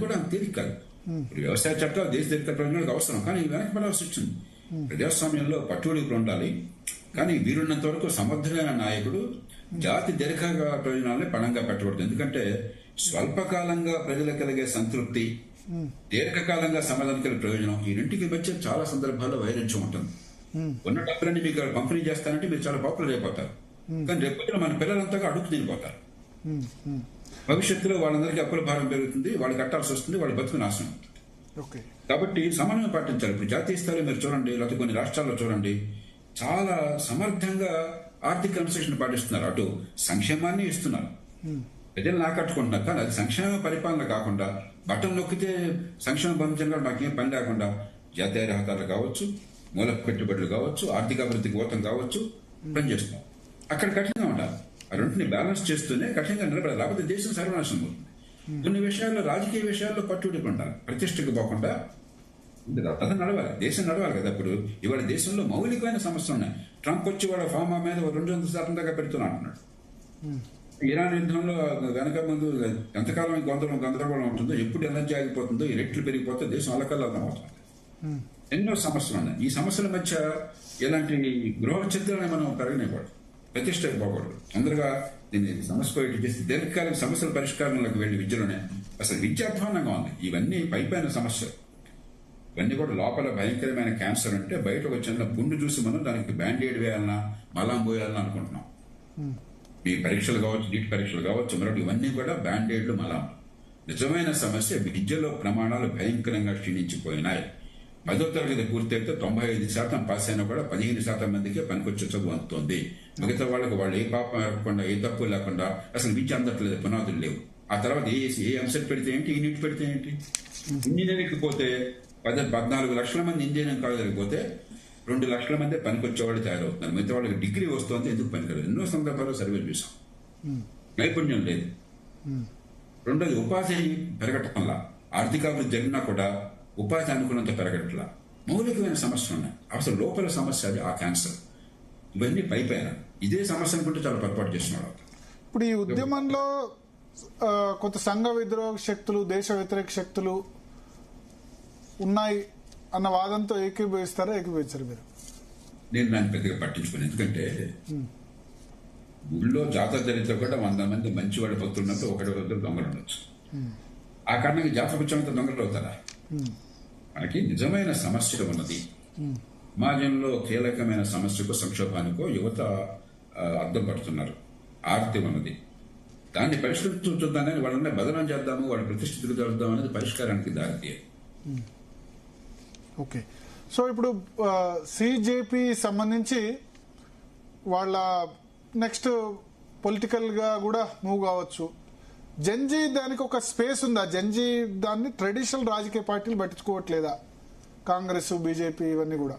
కూడా అంత తేలిక కాదు. ఇప్పుడు వ్యవసాయ చట్టాలు దేశ దీర్ఘ ప్రయోజనాలకు అవసరం, కానీ వెనకబడాల్సి వచ్చింది. ప్రజాస్వామ్యంలో పట్టుబడులు ఉండాలి, కానీ వీరున్నంత వరకు సమర్థుడైన నాయకుడు జాతి దీర్ఘ ప్రయోజనాలే పణంగా పెట్టకూడదు. ఎందుకంటే స్వల్పకాలంగా ప్రజలకు కలిగే సంతృప్తి, దీర్ఘకాలంగా సమాజానికి కలిగే ప్రయోజనం, ఈ రెంటికి మధ్య చాలా సందర్భాల్లో వైరుధ్యం ఉంటుంది. ఉన్న డబ్బులన్నీ మీకు పంపిణీ చేస్తానంటే మీరు చాలా పాపులర్ అయిపోతారు, కానీ రేపు మన పిల్లలంతా అడుగు తినిపోతారు. భవిష్యత్తులో వాళ్ళందరికీ అప్పుల భారం పెరుగుతుంది, వాళ్ళు కట్టాల్సి వస్తుంది, వాళ్ళ బతుకు నాశనం. కాబట్టి సమన్వయం పాటించాలి. ఇప్పుడు జాతీయ స్థాయిలో మీరు చూడండి, లేకపోతే కొన్ని రాష్ట్రాల్లో చూడండి, చాలా సమర్థంగా ఆర్థిక కన్సెషన్ పాటిస్తున్నారు. అటు సంక్షేమాన్ని ఇస్తున్నారు, ప్రజలను ఆకట్టుకుంటున్నారు, కానీ అది సంక్షేమ పరిపాలన కాకుండా బటన్ నొక్కితే సంక్షేమ బంధంగా నాకేం పని లేకుండా జాతీయ రహదారులు కావచ్చు, మూల పెట్టుబడులు కావచ్చు, ఆర్థిక అభివృద్ధికి ఓతం కావచ్చు పనిచేస్తున్నాం. అక్కడ కఠినంగా ఉండాలి. ఆ రెంటిని బ్యాలెన్స్ చేస్తూనే కఠినంగా నిలబడాలి, లేకపోతే దేశం సర్వనాశనం అవుతుంది. కొన్ని విషయాల్లో, రాజకీయ విషయాల్లో పట్టుబడి ఉండాలి, ప్రతిష్టకు పోకుండా అది నడవాలి, దేశం నడవాలి కదా. ఇప్పుడు ఇవాళ దేశంలో మౌలికమైన సమస్యలు ఉన్నాయి. ట్రంప్ వచ్చి వాళ్ళ ఫార్మా మీద 200% దాకా పెడుతున్నా అంటున్నాడు. ఇరాన్ యుద్ధంలో వెనక ముందు ఎంతకాలం గందరగోళం ఉంటుందో, ఎప్పుడు ఎనర్జీ ఆగిపోతుందో, ఈ రెట్లు పెరిగిపోతే దేశం అల్లకల్లోకం అవుతుంది. ఎన్నో సమస్యలు ఉన్నాయి. ఈ సమస్యల మధ్య ఇలాంటి గృహ చిత్రాన్ని మనం పెరగనివ్వకూడదు, ప్రతిష్టకు పోకూడదు. తొందరగా దీన్ని సమస్య పోయేట్టు చేసి దీర్ఘకాలిక సమస్యల పరిష్కారంలోకి వెళ్లి విద్యలోనే అసలు విద్య అధ్వానంగా ఉంది. ఇవన్నీ పైపైన సమస్యలు, ఇవన్నీ కూడా లోపల భయంకరమైన క్యాన్సర్ అంటే బయట వచ్చిన పుండు చూసి మనం దానికి బ్యాండేడ్ వేయాలన్నా మలాం పోయాలన్నా అనుకుంటున్నాం. ఈ పరీక్షలు కావచ్చు, నీట్ పరీక్షలు కావచ్చు, మరొకటి, ఇవన్నీ కూడా బ్యాండేడ్లు, మలాం. నిజమైన సమస్య విద్యలో ప్రమాణాలు భయంకరంగా క్షీణించిపోయినాయి. 10వ తరగతి పూర్తయితే 95% పాస్ అయినా కూడా 15% మందికే పనికొచ్చే చదువు అందుతోంది. మిగతా వాళ్ళకి వాళ్ళు ఏ పాపం లేకుండా, ఏ తప్పు లేకుండా అసలు విద్య అందట్లేదు, పునాదులు లేవు. ఆ తర్వాత ఏ అంశం పెడితే ఏంటి, ఈ నీట్ పెడితే ఏంటి. ఇంజనీరింగ్కి పోతే 14 లక్షల మంది ఇంజనీరింగ్ కాలేజీకి పోతే 2 లక్షల మంది పనికొచ్చేవాళ్ళు తయారవుతున్నారు. మిగతా వాళ్ళకి డిగ్రీ వస్తుంది, ఎందుకు పనికిరాదు. ఎన్నో సందర్భాల్లో సర్వేలు చూసాం. నైపుణ్యం లేదు. రెండోది ఉపాధి పెరగటంలా, ఆర్థికాభివృద్ధి జరిగినా కూడా ఉపాధి అనుకున్నంత పెరగట్లా. మౌలికమైన సమస్యలు ఉన్నాయి. అసలు లోపల సమస్య అది ఆ క్యాన్సర్. ఇవన్నీ పైపైన ఇదే సమస్య అనుకుంటే చాలా పొరపాటు చేస్తున్నాడు. ఇప్పుడు ఈ ఉద్యమంలో కొంత సంఘ విద్రోహ శక్తులు, దేశ వ్యతిరేక శక్తులు ఉన్నాయి అన్న వాదంతో ఏకీభవిస్తారా, ఏకీభవించారు మీరు? నేను దాన్ని పెద్దగా పట్టించుకోను. ఎందుకంటే ఊళ్ళో జాతర జరిగితే కూడా 100 మంది మంచి వాళ్ళ భక్తులు ఉన్నట్టు ఒకటి దొంగలు ఉండొచ్చు. ఆ కారణంగా జాతర వచ్చామంత దొంగలు అవుతారా? మనకి నిజమైన సమస్యలు ఉన్నది. సమాజంలో కీలకమైన సమస్యకు, సంక్షోభానికో యువత అర్థం పడుతున్నారు. ఆర్తి ఉన్నది. దాన్ని పరిష్కరించుకుంటుందని వాళ్ళని బదనం చేద్దాము, వాళ్ళ ప్రతిష్ఠితులు జరుద్దాం అనేది పరిష్కారానికి దారితీయాలి. ఓకే. సో ఇప్పుడు సిజేపీ సంబంధించి వాళ్ళ నెక్స్ట్ పొలిటికల్ గా కూడా మూవ్ కావచ్చు. జంజీ దానికి ఒక స్పేస్ ఉందా? జంజీ దాన్ని ట్రెడిషనల్ రాజకీయ పార్టీలు పట్టించుకోవట్లేదా? కాంగ్రెస్, బీజేపీ ఇవన్నీ కూడా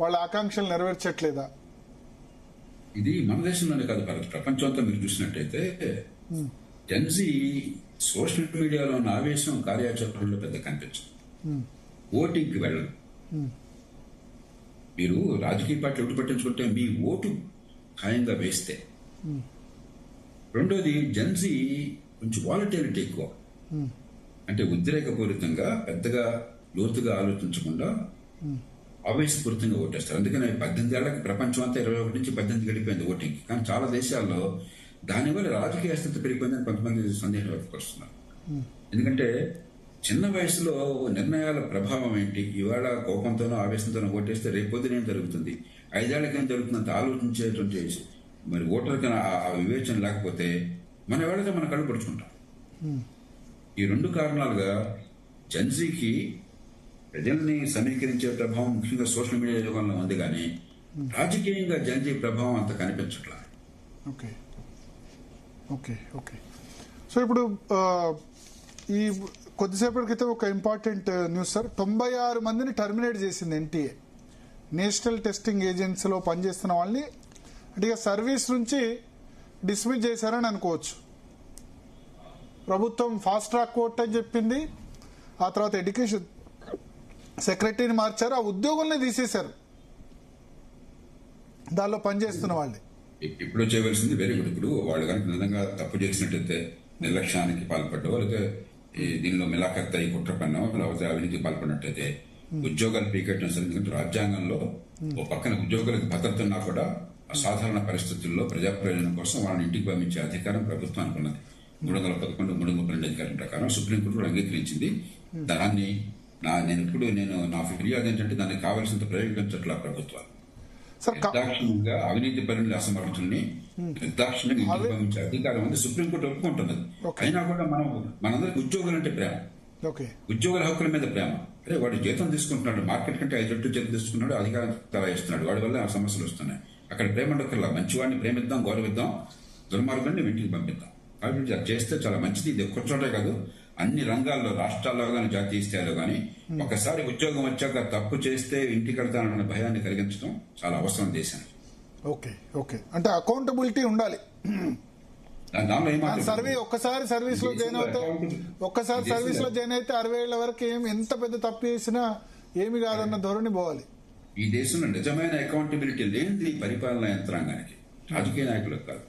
వాళ్ళ ఆకాంక్షలు నెరవేర్చట్లేదా? ఇది మన దేశంలోనే కాదు, ప్రపంచం అంతా మీరు చూసినట్టయితే జంజీ సోషల్ మీడియాలో ఉన్న ఆవేశం కార్యాచరణలో పెద్ద కనిపించదు. ఓటింగ్కి వెళ్ళదు. మీరు రాజకీయ పార్టీ ఒకటి పట్టించుకుంటే మీ ఓటు ఖాయంగా వేస్తే. రెండోది, జెన్జీ కొంచెం వాలటిలిటీ ఎక్కువ. అంటే ఉద్రేకపూరితంగా పెద్దగా లోతుగా ఆలోచించకుండా ఆవేశపూరితంగా ఓటేస్తారు. అందుకని 18 ఏళ్లకి ప్రపంచం అంతా 21 నుంచి 18 గడిపోయింది ఓటింగ్కి. కానీ చాలా దేశాల్లో దానివల్ల రాజకీయ స్థితి పెరిగిపోయిందని కొంతమంది సందేహం వ్యక్తపరుస్తున్నారు. ఎందుకంటే చిన్న వయసులో నిర్ణయాల ప్రభావం ఏంటి? ఇవాళ కోపంతోనో ఆవేశంతోనో ఓటేస్తే రేపొద్దున ఏం జరుగుతుంది, 5 ఏళ్లకేం జరుగుతుందంత ఆలోచించేటువంటి మరి ఓటర్కి ఆ వివేచన లేకపోతే మన ఎవరైతే మన కళ్ళు పడుచుకుంటాం. ఈ 2 కారణాలుగా జెన్జీకి ప్రజల్ని సమీకరించే ప్రభావం ముఖ్యంగా సోషల్ మీడియా యుగంలో ఉంది, కానీ రాజకీయంగా జెన్జీ ప్రభావం అంత కనిపించట్లా. ఓకే ఓకే ఓకే సో ఇప్పుడు ఈ కొద్దిసేపటి క్రితం ఒక ఇంపార్టెంట్ న్యూస్ సార్. 96 మందిని టర్మినేట్ చేసింది ఎన్టీఏ. నేషనల్ టెస్టింగ్ ఏజెన్సీలో పనిచేస్తున్న వాళ్ళని అంటే సర్వీస్ నుంచి డిస్మిస్ చేశారని అనుకోవచ్చు. ప్రభుత్వం ఫాస్ట్ ట్రాక్ కోర్ట్ అని చెప్పింది. ఆ తర్వాత ఎడ్యుకేషన్ సెక్రటరీని మార్చారు, ఆ ఉద్యోగుల్ని తీసేశారు దానిలో పనిచేస్తున్న వాళ్ళని. ఇప్పుడు చేయవలసింది వెరీ గుడ్. ఇప్పుడు వాళ్ళు కనుక నిజంగా తప్పు చేసినట్టయితే, నిర్లక్ష్యానికి పాల్పడ్డో లేకపోతే దీనిలో మిలాఖత్ అయి కుట్ర పన్నం లేకపోతే అవినీతి పాల్పడినట్టయితే ఉద్యోగాలు పీకెట్టడం సరే. ఎందుకంటే రాజ్యాంగంలో ఓ పక్కన ఉద్యోగులకు భద్రత ఉన్నా కూడా అసాధారణ పరిస్థితుల్లో ప్రజా ప్రయోజనం కోసం వాళ్ళని ఇంటికి పంపించే అధికారం ప్రభుత్వానికి ఉన్నది. 311, 332 అధికారం ప్రకారం సుప్రీంకోర్టు కూడా అంగీకరించింది. దాన్ని నేను నా ఫిర్యాదు ఏంటంటే దానికి కావాల్సినంత ప్రయోగించట్ల ప్రభుత్వాలు నిర్దాక్షిణ్యంగా అవినీతి పరిణితుల అసమర్థుల్ని నిర్దాక్షిణ్యంగా ఇంటికి పంపించే అధికారం ఉంది. సుప్రీంకోర్టు ఒప్పుకుంటున్నది. అయినా కూడా మనందరికి ఉద్యోగులు అంటే ప్రేమ, ఉద్యోగుల హక్కుల మీద ప్రేమ. అదే వాడు జీతం తీసుకుంటున్నాడు, మార్కెట్ కంటే 5 రెట్లు జీతం తీసుకున్నాడు, అధికారం తరాయిస్తున్నాడు, వాడి వల్ల ఆ సమస్యలు వస్తున్నాయి. అక్కడ ప్రేమ ఉండక్కర్లా, మంచివాడిని ప్రేమిద్దాం, గౌరవిద్దాం, దుర్మార్గాన్ని ఇంటికి పంపిద్దాం. కాబట్టి అది చేస్తే చాలా మంచిది. ఇది ఒక్క చోటే కాదు, అన్ని రంగాల్లో, రాష్ట్రాల్లో కానీ జాతీయ స్థాయిలో కానీ ఒకసారి ఉద్యోగం వచ్చాక తప్పు చేస్తే ఇంటికి వెళ్తానన్న భయాన్ని కలిగించడం చాలా అవసరం దేశానికి. ఓకే ఓకే, అంటే అకౌంటబిలిటీ ఉండాలి. సర్వీ ఒక్కసారి సర్వీస్ లో జాయిన్ అయితే 60 ఏళ్ల వరకు ఎంత పెద్ద తప్పు చేసినా ఏమి కాదన్న ధోరణి పోవాలి. ఈ దేశంలో నిజమైన అకౌంటబిలిటీ లేనిది పరిపాలనా యంత్రాంగానికి, రాజకీయ నాయకులకు కాదు.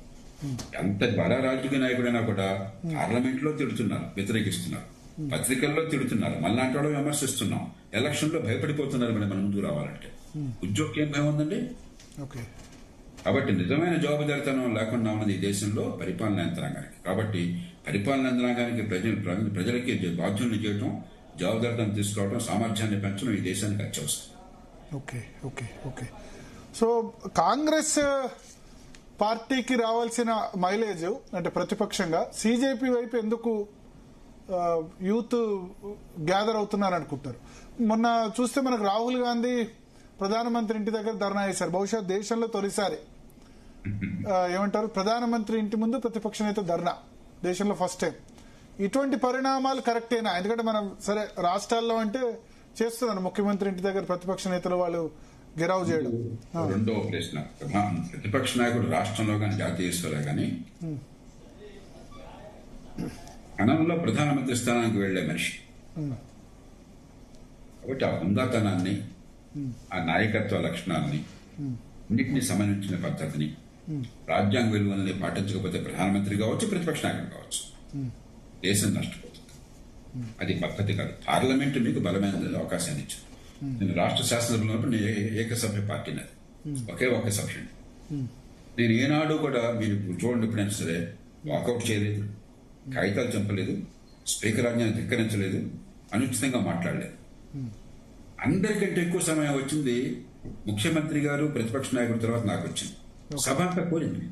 ఎంత బడా రాజకీయ నాయకుడైనా కూడా పార్లమెంట్ లో తిడుతున్నారు, వ్యతిరేకిస్తున్నారు, పత్రికల్లో తిడుతున్నారు, మళ్ళాంటి వాళ్ళు విమర్శిస్తున్నాం, ఎలక్షన్ లో భయపడిపోతున్నారు. మనం ముందుకు రావాలంటే ఉద్యోగం ఏం భయం ఉందండి? కాబట్టి నిజమైన జవాబుదారితనం లేకుండా ఉన్నది ఈ దేశంలో పరిపాలనా యంత్రాంగానికి. కాబట్టి పరిపాలనా యంత్రాంగానికి ప్రజలకి బాధ్యులను చేయడం, జవాబుదారితనం తీసుకోవడం, సామర్థ్యాన్ని పెంచడం ఈ దేశానికి అత్యవసరం. Okay okay okay. So Congress పార్టీకి రావాల్సిన మైలేజ్ అంటే ప్రతిపక్షంగా సిజేపీ వైపు ఎందుకు యూత్ గ్యాదర్ అవుతున్నారు అనుకుంటారు? మొన్న చూస్తే మనకు రాహుల్ గాంధీ ప్రధానమంత్రి ఇంటి దగ్గర ధర్నా చేశారు. బహుశా దేశంలో తొలిసారి ఏమంటారు, ప్రధానమంత్రి ఇంటి ముందు ప్రతిపక్ష నేత ధర్నా, దేశంలో ఫస్ట్ టైం. ఇటువంటి పరిణామాలు కరెక్టేనా? ఎందుకంటే మనం సరే రాష్ట్రాల్లో అంటే చేస్తున్నారు, ముఖ్యమంత్రి ఇంటి దగ్గర ప్రతిపక్ష నేతలు వాళ్ళు గెరావ్ చేయడం. రెండో ప్రశ్న, ప్రతిపక్ష నాయకుడు రాష్ట్రంలో కానీ జాతీయ స్థాయిలో కానీ కణంలో ప్రధానమంత్రి స్థానానికి వెళ్లే మనిషి. కాబట్టి ఆ హుందాతనాన్ని, ఆ నాయకత్వ లక్షణాలని, అన్నింటినీ సమన్వయించిన పద్ధతిని, రాజ్యాంగ విలువల్ని పాటించకపోతే ప్రధానమంత్రి కావచ్చు, ప్రతిపక్ష నాయకుడు కావచ్చు, దేశం నష్టపోతుంది. అది పద్ధతి కాదు. పార్లమెంట్ మీకు బలమైన అవకాశాన్ని ఇచ్చింది. నేను రాష్ట్ర శాసనసభలో నేను ఏకసభ్య పార్టీ నాది, ఒకే ఒక సభ్యుడు. నేను ఏనాడు కూడా మీరు చూడండి ఎప్పుడైనా సరే వాకౌట్ చేయలేదు, కాగితాలు చంపలేదు, స్పీకర్ ఆజ్ఞాన్ని ధిక్కరించలేదు, అనుచితంగా మాట్లాడలేదు. అందరికంటే ఎక్కువ సమయం వచ్చింది ముఖ్యమంత్రి గారు, ప్రతిపక్ష నాయకుడి తర్వాత నాకు వచ్చింది. సభ అంతా కోరింది.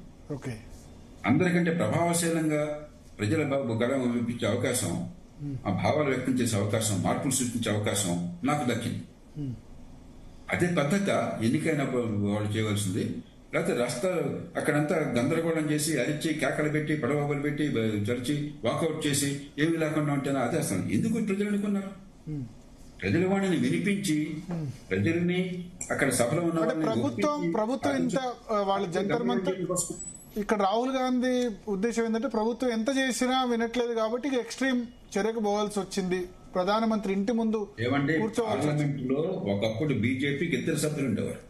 అందరికంటే ప్రభావశీలంగా ప్రజల గళం వినిపించే అవకాశం, ఆ భావాలు వ్యక్తం చేసే అవకాశం, మార్పులు సృష్టించే అవకాశం నాకు దక్కింది. అదే పద్ధత ఎన్నికైన వాళ్ళు చేయవలసింది. లేకపోతే రాష్ట్ర అక్కడంతా గందరగోళం చేసి అరిచి కేకలు పెట్టి పడవలు పెట్టి చరిచి వాకౌట్ చేసి ఏమి లేకుండా ఉంటేనా? అదే అసలు ఎందుకు ప్రజలు అనుకున్నారు? ప్రజల వాణిని వినిపించి ప్రజల్ని అక్కడ సభలో ఉన్న ప్రభుత్వం ఇంత వాళ్ళ జంతర్ మంతర్. ఇక్కడ రాహుల్ గాంధీ ఉద్దేశం ఏంటంటే ప్రభుత్వం ఎంత చేసినా వినట్లేదు కాబట్టి ఎక్స్ట్రీమ్ చర్యకు పోవాల్సి వచ్చింది. ప్రధానమంత్రి ఇంటి ముందు కూర్చోవాలి. పార్లమెంట్ లో ఒకప్పుడు బీజేపీకి 2 సభ్యులు ఉండేవారు.